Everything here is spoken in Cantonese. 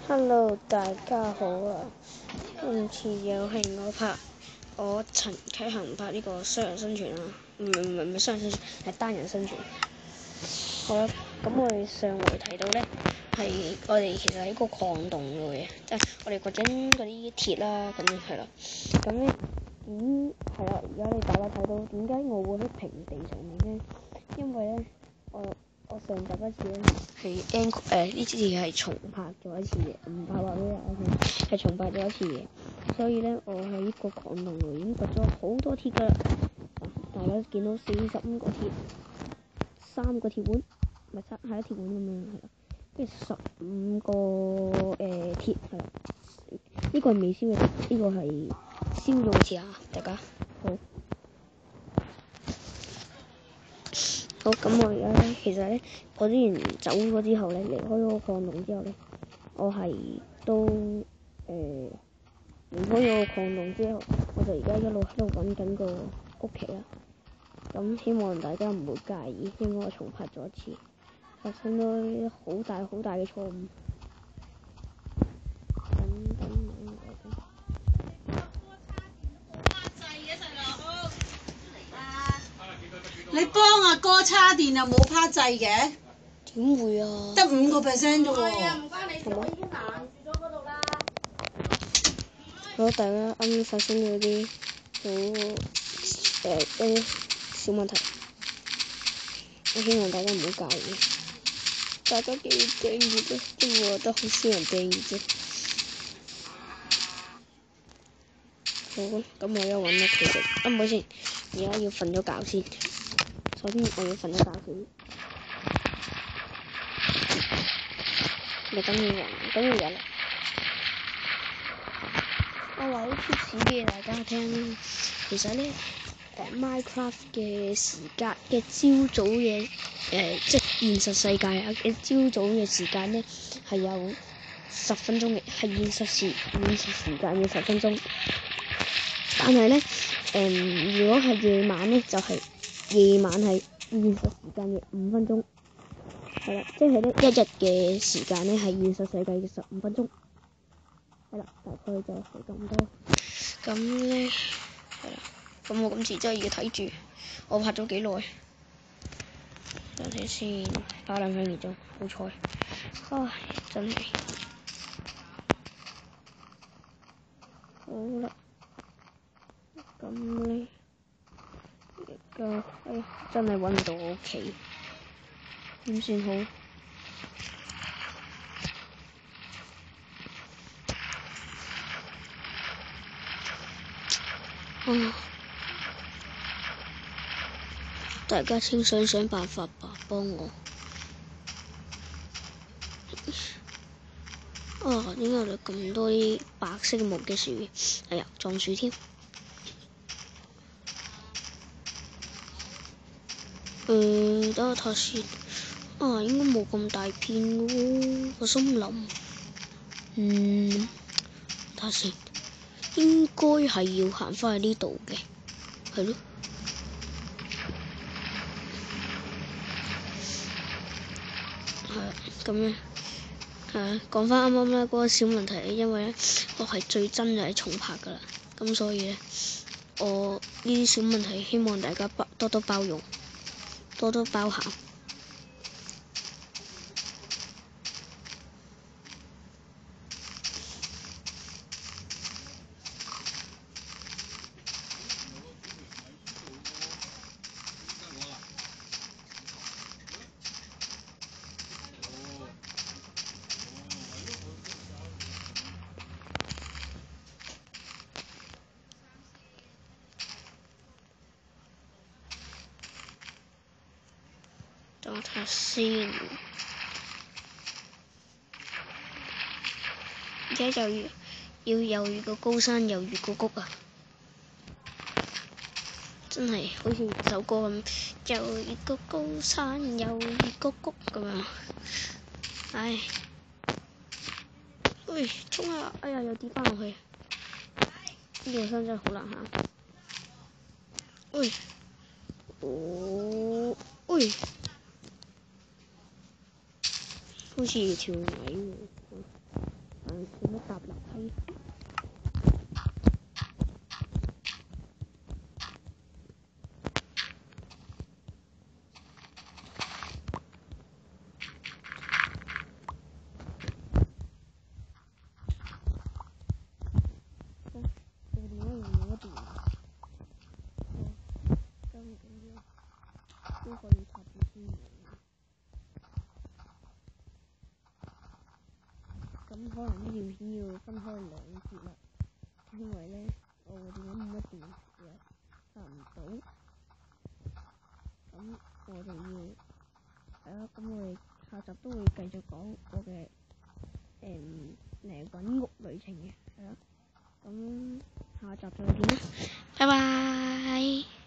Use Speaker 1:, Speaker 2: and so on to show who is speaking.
Speaker 1: Hello，大家好啊！今次又係我陳啟恒拍呢個雙人生存啊，唔係雙人生存，係單人生存。好啦，咁我哋上回提到咧，係我哋其實喺個礦洞度嘅，即係我哋掘緊嗰啲鐵啦，咁係啦。咁咧係啦，而家你大家睇到點解我會喺平地上面咧？因為咧，我上集一次咧係呢次係重拍咗一次嘅，唔係話俾大家聽，係重拍咗一次嘅。所以咧，我喺呢個礦洞度已經掘咗好多鐵噶啦。大家見到45個鐵，3個鐵碗，唔係係一鐵碗咁樣係啦，跟住15個鐵係啦。呢個係未燒嘅，呢個係燒咗嘅鐵啊！大家好，咁我而家咧，其實咧，我之前走咗之後咧，離開咗個礦洞之後咧，我係都離開咗個礦洞之後，我就而家一路喺度揾緊個屋企啦。咁希望大家唔會介意，因為我重拍咗一次，發生咗好大嘅錯誤。
Speaker 2: 你幫阿哥叉電又冇趴掣嘅？
Speaker 1: 點會啊？
Speaker 2: 得5%啫喎。
Speaker 1: 唔關你事，我已經攔住咗嗰度啦。好，大家啱啱發生咗啲一啲小問題，我希望大家唔好介意。大家記住訂閱啫，因為我覺得好少人訂閱啫。好，咁我而家揾到其實唔好先，而家要瞓咗覺先。首先我要瞓咗覺先。你等要人。我話啲貼士俾大家聽，其實咧，Minecraft 嘅時間嘅朝早嘅即係現實世界啊嘅朝早嘅時間咧係有10分鐘嘅，係現實時間嘅10分鐘。但係咧，如果係夜晚咧，就係夜晚係現實時間嘅5分鐘。係啦，即係咧一日嘅時間咧係現實世界嘅15分鐘。係啦，大概就係咁多。咁咧係啦，咁我今次真係要睇住我拍咗幾耐。等陣先，打2分鐘，好彩。唉，真係好啦。咁咧而家真係揾唔到我屋企，點算好？大家請想辦法吧，幫我。點解有咁多啲白色嘅木嘅樹？哎呀，撞樹添。等我睇先。應該冇咁大片喎，個森林。睇下先，應該係要行返去呢度嘅，係咯。咁樣。講返啱啱啦嗰個小問題，因為咧我係最憎就係重拍噶啦，咁所以咧我呢啲小問題希望大家多多包容，多多包涵。等我睇下先，而家要猶豫個高山，猶豫個谷啊！真係好似首歌咁，猶豫個高山，猶豫個谷咁樣。唉，喂，衝啊！哎呀，又跌返落去。呢個山真係好難行。喂，喂。好似條尾喎。點樣搭樓梯。我電話用咗電，真唔緊要，都可以插住先嘅。咁可能呢條片要分開2節啦，因為咧我個電話冇乜電，又插唔到。咁我哋要係啦，咁我哋下集都會繼續講我嘅揾屋旅程嘅，係啦。咁下集再見啦，拜拜。